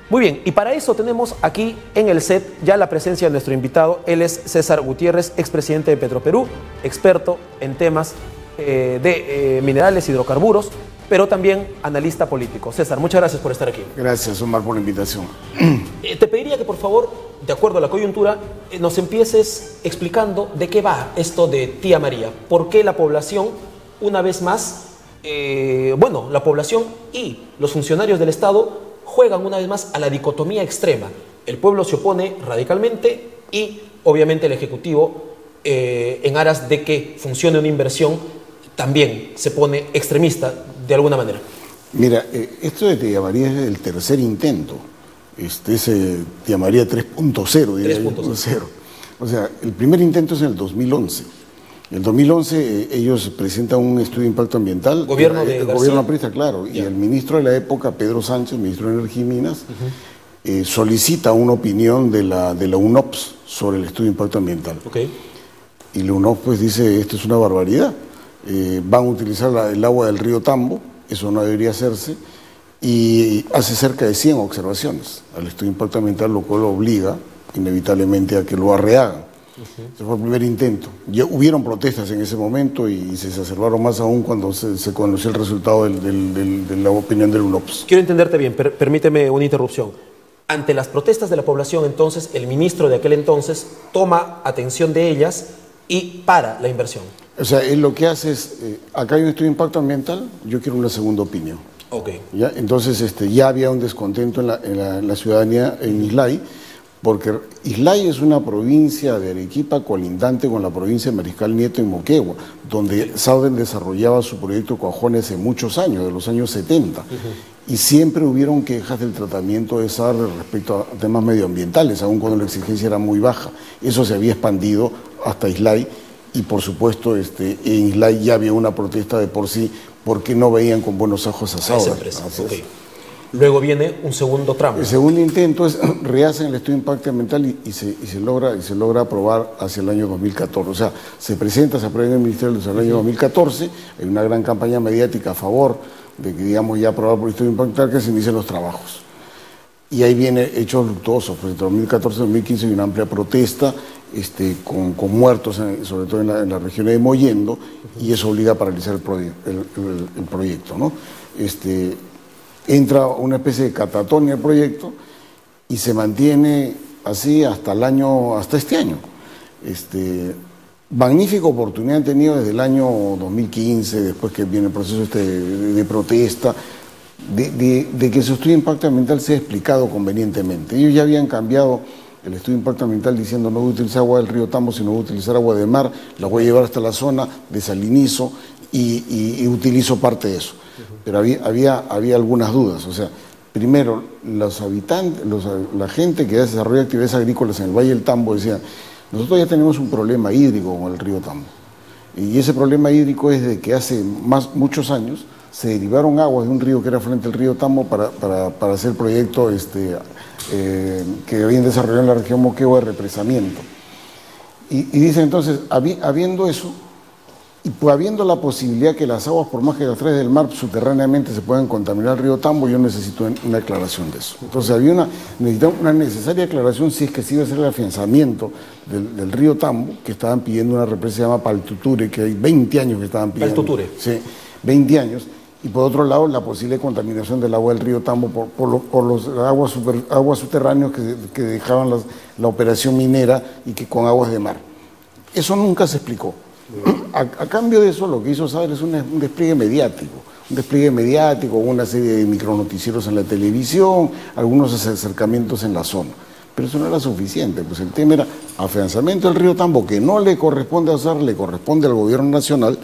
Muy bien, y para eso tenemos aquí en el set ya la presencia de nuestro invitado. Él es César Gutiérrez, expresidente de Petroperú, experto en temas de minerales, hidrocarburos, pero también analista político. César, muchas gracias por estar aquí. Gracias, Omar, por la invitación. Te pediría que, por favor, de acuerdo a la coyuntura, nos empieces explicando de qué va esto de Tía María. ¿Por qué la población, una vez más, la población y los funcionarios del Estado juegan una vez más a la dicotomía extrema? El pueblo se opone radicalmente y, obviamente, el Ejecutivo, en aras de que funcione una inversión, también se pone extremista de alguna manera. Mira, esto de Tía María es el tercer intento. Es Tía María 3.0, diría yo. 3.0. O sea, el primer intento es en el 2011. En el 2011 ellos presentan un estudio de impacto ambiental. Gobierno de García. Gobierno aprista, claro. Ya. Y el ministro de la época, Pedro Sánchez, ministro de Energía y Minas, solicita una opinión de la UNOPS sobre el estudio de impacto ambiental. Okay. Y la UNOPS pues dice, esto es una barbaridad. Van a utilizar el agua del río Tambo, eso no debería hacerse, y hace cerca de 100 observaciones al estudio de impacto ambiental, lo cual obliga inevitablemente a que lo rehagan. Ese fue el primer intento. Ya hubieron protestas en ese momento y se exacerbaron más aún cuando se conoció el resultado de la opinión del UNOPS. Quiero entenderte bien, permíteme una interrupción. Ante las protestas de la población, entonces, el ministro de aquel entonces toma atención de ellas y para la inversión. O sea, él lo que hace es, acá hay un estudio de impacto ambiental, yo quiero una segunda opinión. Okay. ¿Ya? Entonces ya había un descontento en la ciudadanía en Islay, porque Islay es una provincia de Arequipa colindante con la provincia de Mariscal Nieto en Moquegua, donde Sauden desarrollaba su proyecto Cuajone hace muchos años, de los años 70. Y siempre hubieron quejas del tratamiento de esa respecto a temas medioambientales, aun cuando la exigencia era muy baja. Eso se había expandido hasta Islay y, por supuesto, en Islay ya había una protesta de por sí porque no veían con buenos ojos a Sauden. Okay. Luego viene un segundo tramo. El segundo intento es rehacen el estudio de impacto ambiental y se logra aprobar hacia el año 2014. O sea, se aprueba en el Ministerio de Salud en el año 2014, hay una gran campaña mediática a favor de que, digamos, ya aprobado por el estudio de impacto ambiental, que se inicien los trabajos. Y ahí viene hechos luctuosos, pues entre 2014 y 2015 hay una amplia protesta, con muertos, sobre todo en la región de Mollendo, y eso obliga a paralizar el proyecto, ¿no? Entra una especie de catatonia el proyecto y se mantiene así hasta este año. Magnífica oportunidad han tenido desde el año 2015, después que viene el proceso de protesta, de que su estudio de impacto ambiental sea explicado convenientemente. Ellos ya habían cambiado el estudio de impacto ambiental diciendo no voy a utilizar agua del río Tambo, sino voy a utilizar agua de mar, la voy a llevar hasta la zona, desalinizo y utilizo parte de eso. Pero había algunas dudas. O sea, primero, los habitantes, la gente que desarrolla actividades agrícolas en el Valle del Tambo decía, nosotros ya tenemos un problema hídrico con el río Tambo. Y ese problema hídrico es de que hace muchos años se derivaron aguas de un río que era frente al río Tambo para hacer proyectos que habían desarrollado en la región Moquegua de represamiento. Y dicen entonces, habiendo eso, y pues habiendo la posibilidad que las aguas, por más que las traes del mar, subterráneamente se puedan contaminar el río Tambo, yo necesito una aclaración de eso. Entonces necesitaba una necesaria aclaración si es que se iba a hacer el afianzamiento del río Tambo, que estaban pidiendo una represa que se llama Paltuture, que hay 20 años que estaban pidiendo. Paltuture. Sí, 20 años. Y por otro lado, la posible contaminación del agua del río Tambo por los aguas subterráneos que dejaban la operación minera y que con aguas de mar. Eso nunca se explicó. A cambio de eso, lo que hizo Sader es un despliegue mediático, una serie de micronoticieros en la televisión, algunos acercamientos en la zona. Pero eso no era suficiente, pues el tema era afianzamiento del río Tambo, que no le corresponde a Sader, le corresponde al gobierno nacional.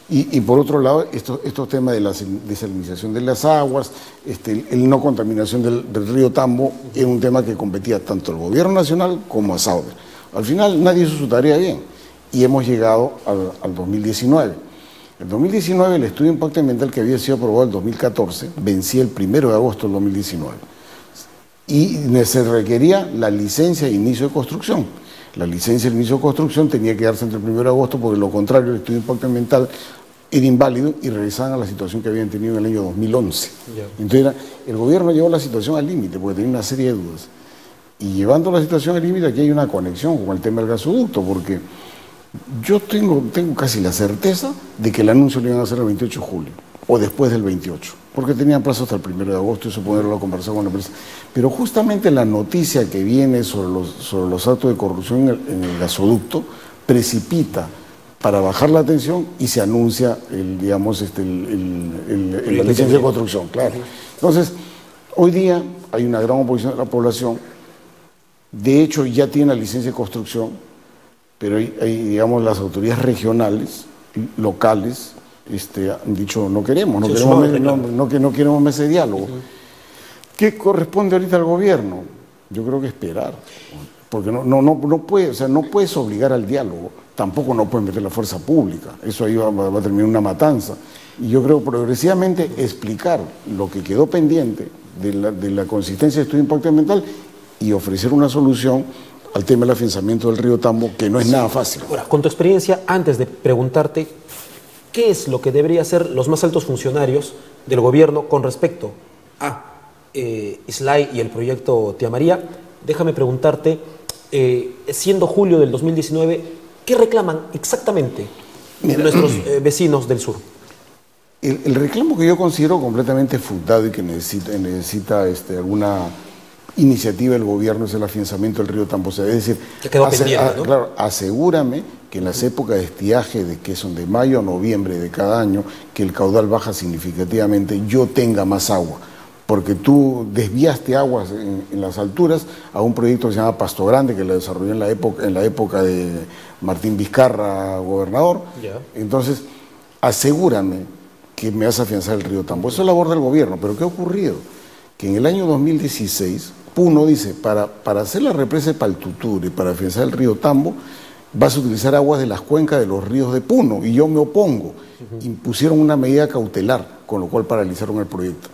Y por otro lado, estos temas de la desalinización de las aguas, el no contaminación del río Tambo, era un tema que competía tanto al gobierno nacional como a Sader. Al final nadie hizo su tarea bien. Y hemos llegado al 2019. En 2019 el estudio de impacto ambiental que había sido aprobado en 2014 vencía el 1 de agosto del 2019. Y se requería la licencia de inicio de construcción. La licencia de inicio de construcción tenía que darse entre el 1 de agosto porque de lo contrario el estudio de impacto ambiental era inválido y regresaban a la situación que habían tenido en el año 2011. Ya. Entonces el gobierno llevó la situación al límite porque tenía una serie de dudas. Y llevando la situación al límite, aquí hay una conexión con el tema del gasoducto, porque yo tengo casi la certeza de que el anuncio lo iban a hacer el 28 de julio o después del 28, porque tenían plazo hasta el 1 de agosto y eso poderlo conversar con la prensa. Pero justamente la noticia que viene sobre los actos de corrupción en el gasoducto precipita para bajar la tensión y se anuncia la licencia de construcción, claro. Entonces, hoy día hay una gran oposición de la población, de hecho ya tiene la licencia de construcción, pero hay digamos, las autoridades regionales, locales, han dicho no queremos ese diálogo. ¿Qué corresponde ahorita al gobierno? Yo creo que esperar, porque no puedes obligar al diálogo, tampoco no puedes meter la fuerza pública, eso ahí va a terminar una matanza. Y yo creo progresivamente explicar lo que quedó pendiente de la consistencia del estudio de impacto ambiental y ofrecer una solución al tema del afianzamiento del río Tambo, que no es nada fácil. Ahora, con tu experiencia, antes de preguntarte qué es lo que deberían hacer los más altos funcionarios del gobierno con respecto a Islay y el proyecto Tía María, déjame preguntarte, siendo julio del 2019, ¿qué reclaman exactamente nuestros vecinos del sur? El reclamo que yo considero completamente fundado y que necesita alguna iniciativa del gobierno es el afianzamiento del río Tambo. Es decir, que quedó pendiente, ¿no? Claro, asegúrame que en las épocas de estiaje, que son de mayo a noviembre de cada año, que el caudal baja significativamente, yo tenga más agua. Porque tú desviaste aguas en las alturas a un proyecto que se llama Pasto Grande, que lo desarrolló en la época de Martín Vizcarra, gobernador. Yeah. Entonces, asegúrame que me vas a afianzar el río Tambo. Eso es labor del gobierno. Pero ¿qué ha ocurrido? Que en el año 2016, Puno dice, para hacer la represa de Paltuture, para afianzar el río Tambo, vas a utilizar aguas de las cuencas de los ríos de Puno, y yo me opongo. Impusieron una medida cautelar, con lo cual paralizaron el proyecto.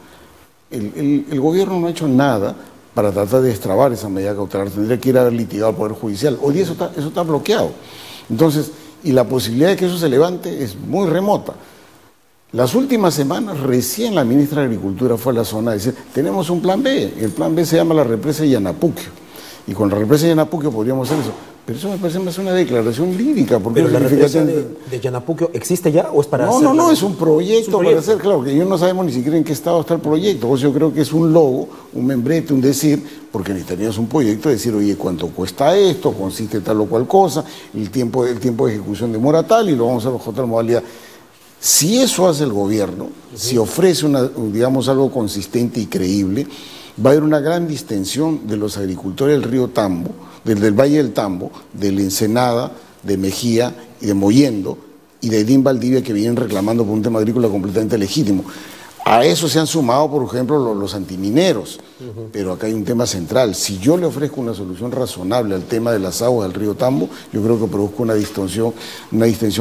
El gobierno no ha hecho nada para tratar de destrabar esa medida cautelar, tendría que ir a haber litigado al Poder Judicial. Hoy día eso está bloqueado. Entonces, y la posibilidad de que eso se levante es muy remota. Las últimas semanas, recién la ministra de Agricultura fue a la zona a decir, tenemos un plan B, el plan B se llama la represa de Yanapuquio, y con la represa de Yanapuquio podríamos hacer eso. Pero eso me parece más una declaración lírica. Porque ¿Pero la represa de Yanapuquio existe ya o es para hacer? No, es un proyecto para hacer, claro, que yo no sabemos ni siquiera en qué estado está el proyecto. Pues yo creo que es un logo, un membrete, un decir, porque necesitaríamos un proyecto de decir, oye, ¿cuánto cuesta esto? ¿Consiste tal o cual cosa? El tiempo de ejecución demora tal y lo vamos a bajo tal modalidad. Si eso hace el gobierno, si ofrece algo consistente y creíble, va a haber una gran distensión de los agricultores del río Tambo, del Valle del Tambo, de la Ensenada, de Mejía y de Mollendo y de Edín Valdivia, que vienen reclamando por un tema agrícola completamente legítimo. A eso se han sumado, por ejemplo, los antimineros. Pero acá hay un tema central. Si yo le ofrezco una solución razonable al tema de las aguas del río Tambo, yo creo que produzco una distensión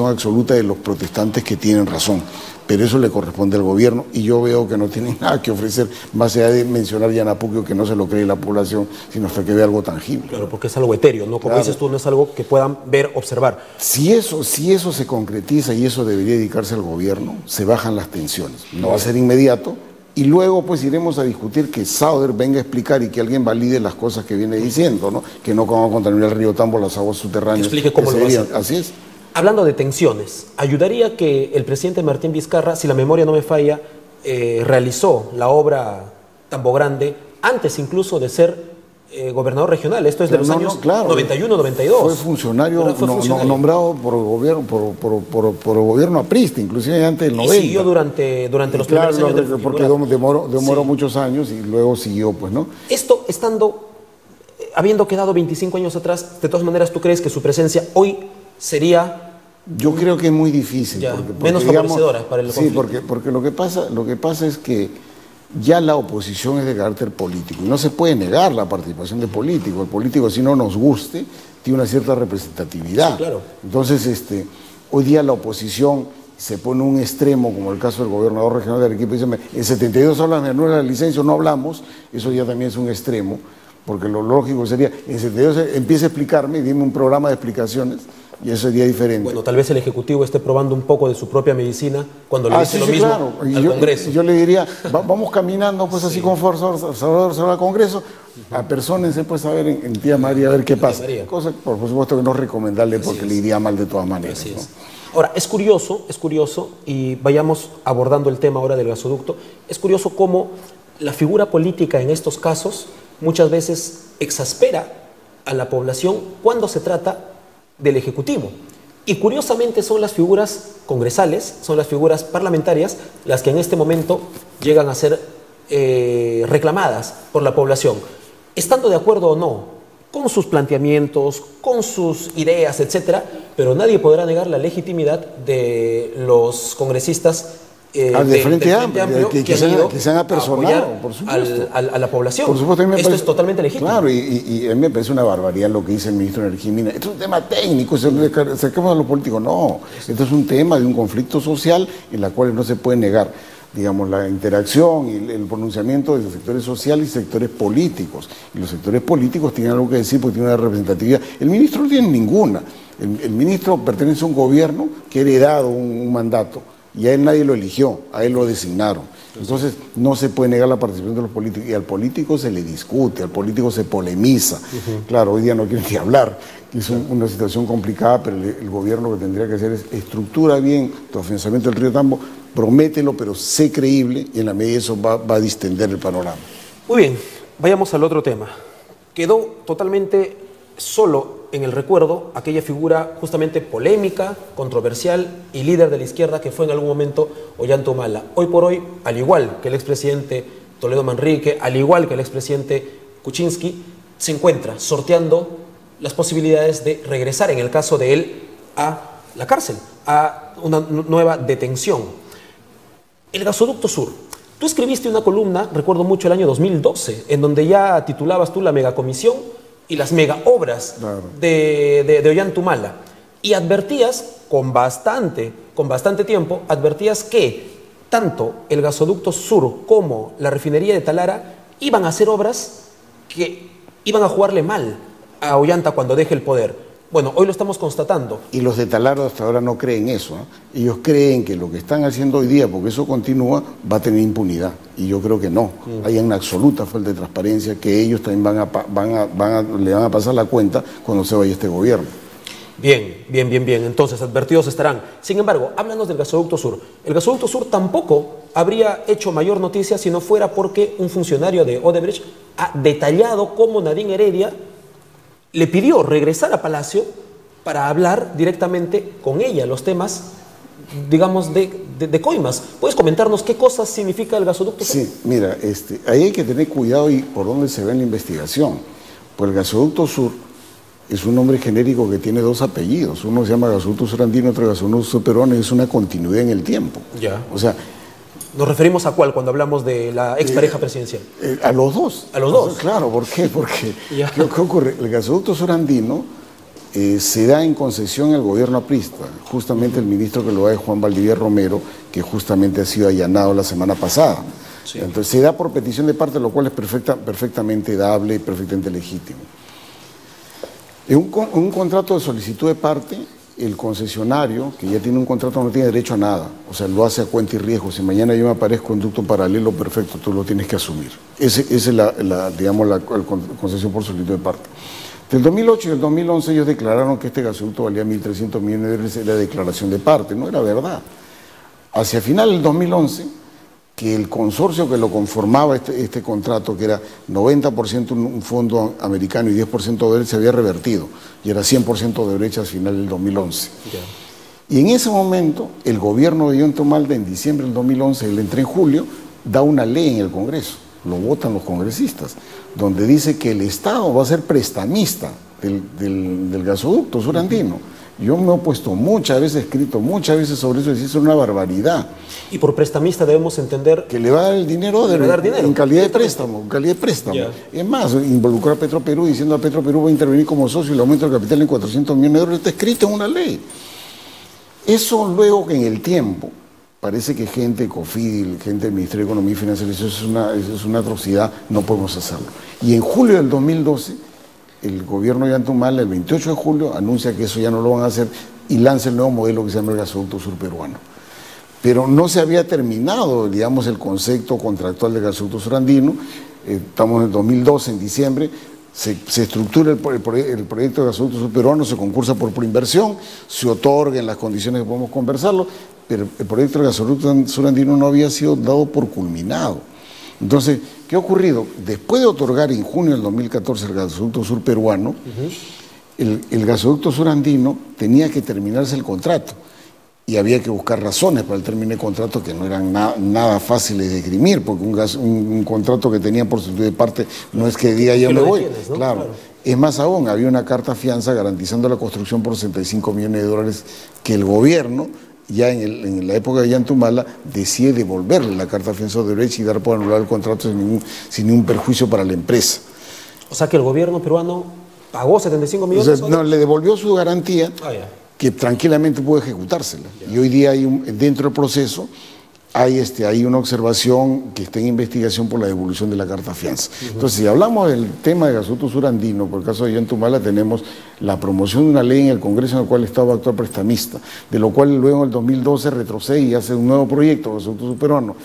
absoluta de los protestantes que tienen razón. Pero eso le corresponde al gobierno y yo veo que no tienen nada que ofrecer, más allá de mencionar Yanapuquio, que no se lo cree la población, sino hasta que vea algo tangible. Claro, porque es algo etéreo, ¿no? Como dices tú, no es algo que puedan ver, observar. Si eso se concretiza y eso debería dedicarse al gobierno, se bajan las tensiones. No va a ser inmediato. Y luego pues iremos a discutir que Sauder venga a explicar y que alguien valide las cosas que viene diciendo, ¿no? Que no vamos a contaminar el río Tambo, las aguas subterráneas. Explique cómo lo va a hacer. Así es. Hablando de tensiones, ¿ayudaría que el presidente Martín Vizcarra, si la memoria no me falla, realizó la obra Tambo Grande antes incluso de ser gobernador regional? Esto es de los años 91, 92. Fue funcionario, nombrado por el gobierno aprista, inclusive antes del 90. Y siguió durante los primeros años del porque demoró muchos años y luego siguió, pues, ¿no? Esto habiendo quedado 25 años atrás, de todas maneras, ¿tú crees que su presencia hoy sería...? Yo creo que es muy difícil. Porque, menos favorecedora para el conflicto. Sí, porque lo que pasa es que ya la oposición es de carácter político y no se puede negar la participación de políticos. El político, si no nos guste, tiene una cierta representatividad. Sí, claro. Entonces, hoy día la oposición se pone un extremo, como el caso del gobernador regional de Arequipa, y dice, en 72 hablan de la licencia, no hablamos, eso ya también es un extremo, porque lo lógico sería, en 72 empieza a explicarme y dime un programa de explicaciones, y eso sería diferente. Bueno, tal vez el Ejecutivo esté probando un poco de su propia medicina cuando le dice lo mismo claro. al Congreso. Yo le diría, vamos caminando pues así con fuerza al Congreso, apersónense pues a ver en Tía María a ver qué pasa. Cosa, por supuesto que no es recomendable porque le iría mal de todas maneras. Así es. ¿No? Ahora, es curioso, y vayamos abordando el tema ahora del gasoducto, es curioso cómo la figura política en estos casos muchas veces exaspera a la población cuando se trata del Ejecutivo. Y curiosamente son las figuras congresales, son las figuras parlamentarias las que en este momento llegan a ser reclamadas por la población, estando de acuerdo o no con sus planteamientos, con sus ideas, etcétera, pero nadie podrá negar la legitimidad de los congresistas de Frente Amplio que se han apersonado, por supuesto, a la población. Por supuesto, esto es totalmente legítimo. Claro, y a mí me parece una barbaridad lo que dice el ministro de Energía y Minas. Esto es un tema técnico, acercamos a los políticos. No, esto es un tema de un conflicto social en la cual no se puede negar, digamos, la interacción y el pronunciamiento de los sectores sociales y sectores políticos. Y los sectores políticos tienen algo que decir porque tienen una representatividad. El ministro no tiene ninguna. El ministro pertenece a un gobierno que ha heredado un mandato. Y a él nadie lo eligió, a él lo designaron. Entonces no se puede negar la participación de los políticos. Y al político se le discute, al político se polemiza. Claro, hoy día no quieren ni hablar, que es una situación complicada, pero el gobierno lo que tendría que hacer es estructura bien tu financiamiento del río Tambo, promételo, pero sé creíble, y en la medida de eso va a distender el panorama. Muy bien, vayamos al otro tema. Quedó totalmente solo en el recuerdo aquella figura justamente polémica, controversial y líder de la izquierda que fue en algún momento Ollanta Humala. Hoy por hoy, al igual que el expresidente Toledo Manrique, al igual que el expresidente Kuczynski, se encuentra sorteando las posibilidades de regresar, en el caso de él, a la cárcel, a una nueva detención. El gasoducto sur. Tú escribiste una columna, recuerdo mucho el año 2012, en donde ya titulabas tú la megacomisión y las mega obras de Ollanta Humala. Y advertías con bastante tiempo, advertías que tanto el gasoducto sur como la refinería de Talara iban a hacer obras que iban a jugarle mal a Ollanta cuando deje el poder. Bueno, hoy lo estamos constatando. Y los de Talara hasta ahora no creen eso, ¿eh? Ellos creen que lo que están haciendo hoy día, porque eso continúa, va a tener impunidad. Y yo creo que no. Hay una absoluta falta de transparencia que ellos también le van a pasar la cuenta cuando se vaya este gobierno. Bien. Entonces, advertidos estarán. Sin embargo, háblanos del gasoducto sur. El gasoducto sur tampoco habría hecho mayor noticia si no fuera porque un funcionario de Odebrecht ha detallado cómo Nadine Heredia le pidió regresar a Palacio para hablar directamente con ella los temas, digamos, de coimas. ¿Puedes comentarnos qué cosas significa el gasoducto sur? Sí, mira, ahí hay que tener cuidado y por dónde se ve en la investigación. Pues el gasoducto sur es un nombre genérico que tiene dos apellidos. Uno se llama gasoducto sur andino, otro gasoducto sur peruano, y es una continuidad en el tiempo. Ya. O sea, ¿nos referimos a cuál cuando hablamos de la expareja presidencial? A los dos. ¿A los dos? Claro, ¿por qué? Porque, ¿qué ocurre? El gasoducto sur andino se da en concesión al gobierno aprista. Justamente el ministro que lo da es Juan Valdivia Romero, que justamente ha sido allanado la semana pasada. Sí. Entonces se da por petición de parte, lo cual es perfectamente dable y perfectamente legítimo. En un contrato de solicitud de parte, el concesionario, que ya tiene un contrato, no tiene derecho a nada. O sea, lo hace a cuenta y riesgo. Si mañana yo me aparezco en ducto paralelo, perfecto, tú lo tienes que asumir. Esa es la concesión por solicitud de parte. Del 2008 y el 2011 ellos declararon que este gasoducto valía 1.300 millones de dólares, era declaración de parte, no era verdad. Hacia final del 2011, que el consorcio que lo conformaba este contrato, que era 90% un fondo americano y 10% de Odebrecht, se había revertido, y era 100% de Odebrecht al final del 2011. Yeah. Y en ese momento, el gobierno de Ollanta Humala, en diciembre del 2011, él entra en julio, da una ley en el Congreso, lo votan los congresistas, donde dice que el Estado va a ser prestamista del gasoducto sur andino. Yo me he opuesto muchas veces, escrito muchas veces sobre eso, y es una barbaridad. Y por prestamista debemos entender que le va a dar el dinero en calidad de préstamo, Yeah. Es más, involucrar a Petroperú diciendo a Petroperú va a intervenir como socio y le aumenta el capital en 400 millones de dólares, está escrito en una ley. Eso luego que en el tiempo, parece que gente de COFIDI, gente del Ministerio de Economía y Finanzas, eso es una atrocidad, no podemos hacerlo. Y en julio del 2012, el gobierno de Ollantumala, el 28 de julio, anuncia que eso ya no lo van a hacer y lanza el nuevo modelo que se llama el gasoducto surperuano. Pero no se había terminado, digamos, el concepto contractual del gasoducto surandino. Estamos en el 2012, en diciembre, se estructura el proyecto de gasoducto surperuano, se concursa por preinversión, se otorga en las condiciones que podemos conversarlo, pero el proyecto del gasoducto surandino no había sido dado por culminado. Entonces, ¿qué ha ocurrido? Después de otorgar en junio del 2014 el gasoducto surperuano, el gasoducto surandino tenía que terminarse el contrato y había que buscar razones para el término de contrato que no eran nada fáciles de esgrimir, porque un contrato que tenía por su de parte no es que diga yo me voy. ¿No? Claro. Es más aún, había una carta fianza garantizando la construcción por 65 millones de dólares que el gobierno, ya en la época de Ollantumala, decide devolverle la carta fianza de Odebrecht y dar por anular el contrato sin ningún perjuicio para la empresa. O sea que el gobierno peruano pagó 75 millones. O sea, no, le devolvió su garantía, que tranquilamente pudo ejecutársela. Ya. Y hoy día dentro del proceso hay una observación que está en investigación por la devolución de la carta fianza. Entonces, si hablamos del tema de gasoducto surandino, por el caso de Ollantumala, tenemos la promoción de una ley en el Congreso en el cual el Estado va a actuar prestamista, de lo cual luego en el 2012 retrocede y hace un nuevo proyecto, gasoducto surperuano.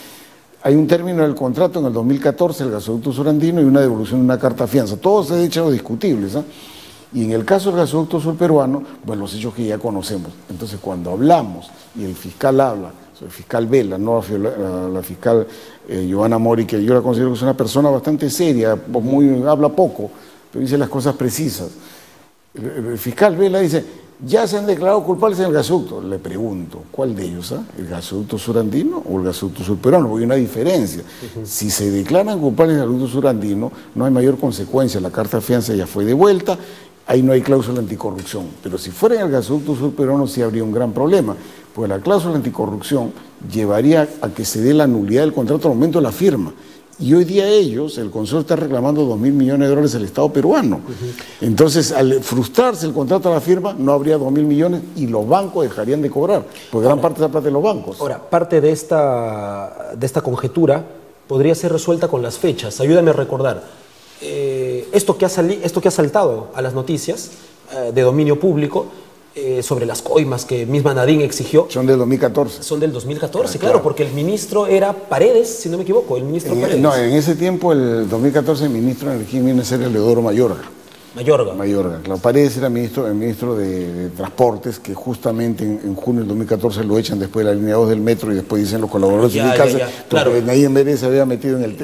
Hay un término del contrato en el 2014, el gasoducto surandino, y una devolución de una carta fianza. Todos se han hecho discutibles, ¿eh? Y en el caso del gasoducto surperuano, pues los hechos que ya conocemos. Entonces, cuando hablamos y el fiscal habla, el fiscal Vela, no la fiscal Giovanna Mori, que yo la considero que es una persona bastante seria, habla poco, pero dice las cosas precisas. El fiscal Vela dice, ya se han declarado culpables en el gasoducto. Le pregunto, ¿cuál de ellos? ¿El gasoducto surandino o el gasoducto surperuano? Porque hay una diferencia. Si se declaran culpables en el gasoducto surandino, no hay mayor consecuencia, la carta de fianza ya fue devuelta, ahí no hay cláusula anticorrupción. Pero si fuera en el gasoducto surperuano sí habría un gran problema, porque la cláusula anticorrupción llevaría a que se dé la nulidad del contrato al momento de la firma. Y hoy día el consorcio está reclamando 2.000 millones de dólares al Estado peruano. Entonces, al frustrarse el contrato a la firma, no habría 2.000 millones y los bancos dejarían de cobrar, porque gran parte de esa plata de los bancos. Ahora, parte de esta conjetura podría ser resuelta con las fechas. Ayúdame a recordar. Esto que ha saltado a las noticias de dominio público, sobre las coimas que misma Nadine exigió. Son del 2014. Son del 2014, claro, porque el ministro era Paredes, si no me equivoco, el ministro Paredes. No, en ese tiempo, el 2014, el ministro de Energía viene a ser Eleodoro Mayorga. Mayorga, claro. Paredes era el ministro de Transportes, que justamente en junio del 2014 lo echan después de la línea 2 del metro y después dicen los colaboradores sindicales, claro. Porque Nadine Vélez se había metido en el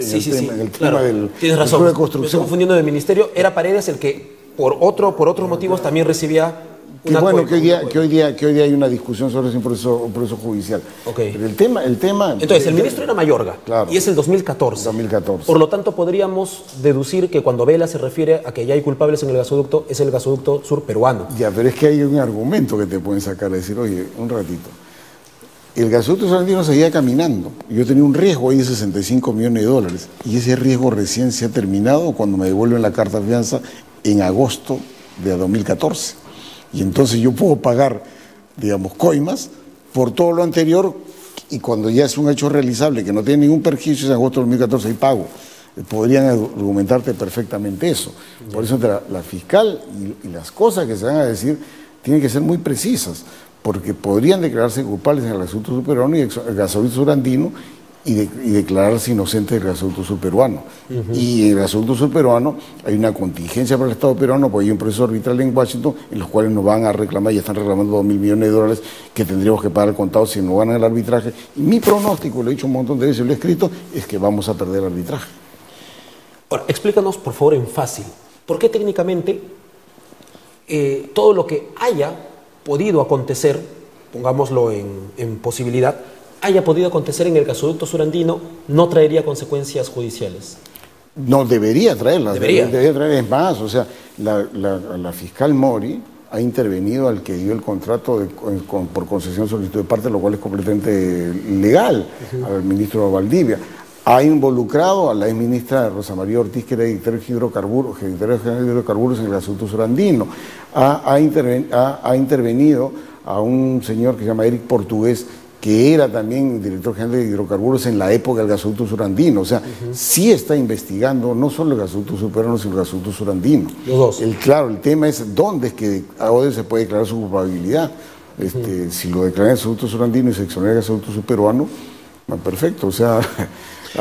tema del Tienes razón, de construcción. Me estoy confundiendo del ministerio. Era Paredes el que por otros motivos también recibía. Que bueno, que hoy día hay una discusión sobre ese proceso judicial. Okay. Pero el tema... Entonces, el ministro era Mayorga, claro, y es el 2014. Por lo tanto, podríamos deducir que cuando Vela se refiere a que ya hay culpables en el gasoducto, es el gasoducto surperuano. Ya, pero es que hay un argumento que te pueden sacar, decir, oye, un ratito. El gasoducto surandino seguía caminando. Yo tenía un riesgo ahí de 65 millones de dólares. Y ese riesgo recién se ha terminado cuando me devuelven la carta de fianza en agosto de 2014. Y entonces yo puedo pagar, digamos, coimas por todo lo anterior, y cuando ya es un hecho realizable que no tiene ningún perjuicio, en agosto de 2014 hay pago. Podrían argumentarte perfectamente eso. Por eso la fiscal y las cosas que se van a decir tienen que ser muy precisas, porque podrían declararse culpables en el gasoducto surperuano y el gasoducto surandino y declararse inocentes del gasoducto surperuano. Y en el gasoducto surperuano hay una contingencia para el Estado peruano, porque hay un proceso arbitral en Washington en los cuales nos van a reclamar, ya están reclamando 2.000 millones de dólares que tendríamos que pagar al contado si no ganan el arbitraje. Y mi pronóstico, lo he dicho un montón de veces, lo he escrito, es que vamos a perder el arbitraje. Ahora, explícanos, por favor, en fácil, ¿por qué técnicamente todo lo que haya podido acontecer, pongámoslo en posibilidad, haya podido acontecer en el gasoducto surandino, no traería consecuencias judiciales? No, debería traerlas. Debería traer, es más, o sea, la fiscal Mori ha intervenido al que dio el contrato por concesión solicitud de parte, lo cual es completamente legal, al ministro Valdivia. Ha involucrado a la exministra Rosa María Ortiz, que era directora de hidrocarburos en el gasoducto surandino. Ha intervenido a un señor que se llama Eric Portugués, que era también director general de hidrocarburos en la época del gasoducto surandino. O sea, sí está investigando no solo el gasoducto surperuano, sino el gasoducto surandino. Los dos. Claro, el tema es dónde es que ahora se puede declarar su culpabilidad. Si lo declaran el gasoducto surandino y se exonera el gasoducto surperuano, perfecto. O sea,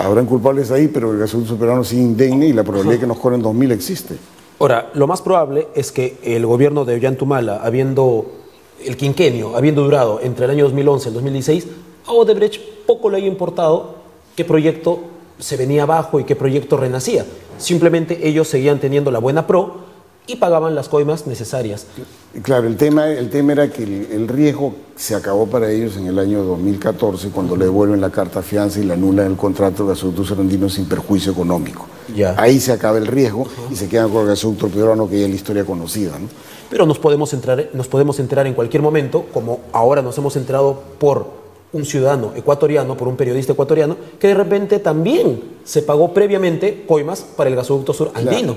habrán culpables ahí, pero el gasoducto surperuano sí indemne y la probabilidad de que nos cobren 2.000 existe. Ahora, lo más probable es que el gobierno de Ollantumala, el quinquenio, habiendo durado entre el año 2011 y el 2016, a Odebrecht poco le haya importado qué proyecto se venía abajo y qué proyecto renacía. Simplemente ellos seguían teniendo la buena pro y pagaban las coimas necesarias. Claro, el tema era que el riesgo se acabó para ellos en el año 2014, cuando le devuelven la carta fianza y le anulan el contrato del gasoducto surandino sin perjuicio económico. Ya. Ahí se acaba el riesgo y se quedan con el gasoducto peruano, que ya es la historia conocida, ¿no? Pero nos podemos enterar en cualquier momento, como ahora nos hemos enterado por un ciudadano ecuatoriano, por un periodista ecuatoriano, que de repente también se pagó previamente coimas para el gasoducto surandino.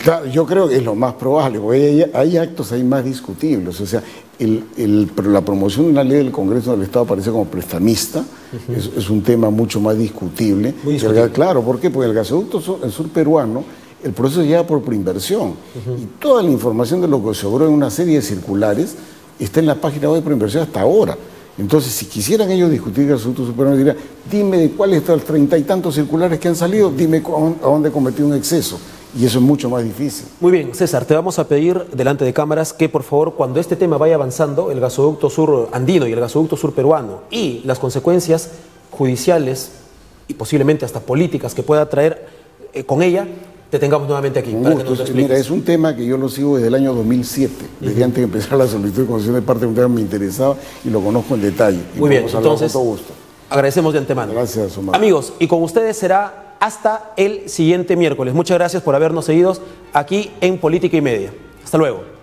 Claro, yo creo que es lo más probable, porque hay actos ahí más discutibles. O sea, la promoción de una ley del Congreso del Estado parece como prestamista, es un tema mucho más discutible. Muy discutible. Claro, ¿por qué? Porque el gasoducto sur peruano, el proceso llega por preinversión, y toda la información de lo que se obró en una serie de circulares está en la página web de preinversión hasta ahora. Entonces, si quisieran ellos discutir el gasoducto sur peruano, dirían, dime de cuáles de los 30 y tantos circulares que han salido, dime a dónde cometí un exceso. Y eso es mucho más difícil. Muy bien, César, te vamos a pedir delante de cámaras que por favor, cuando este tema vaya avanzando, el gasoducto sur andino y el gasoducto sur peruano y las consecuencias judiciales y posiblemente hasta políticas que pueda traer con ella, te tengamos nuevamente aquí. Para que nos lo expliques. Mira, es un tema que yo lo sigo desde el año 2007, desde antes de empezar la solicitud de concesión de parte de un tema que me interesaba y lo conozco en detalle. Muy bien, entonces, con todo gusto. Agradecemos de antemano. Gracias, Omar. Amigos, y con ustedes será hasta el siguiente miércoles. Muchas gracias por habernos seguido aquí en Política y Media. Hasta luego.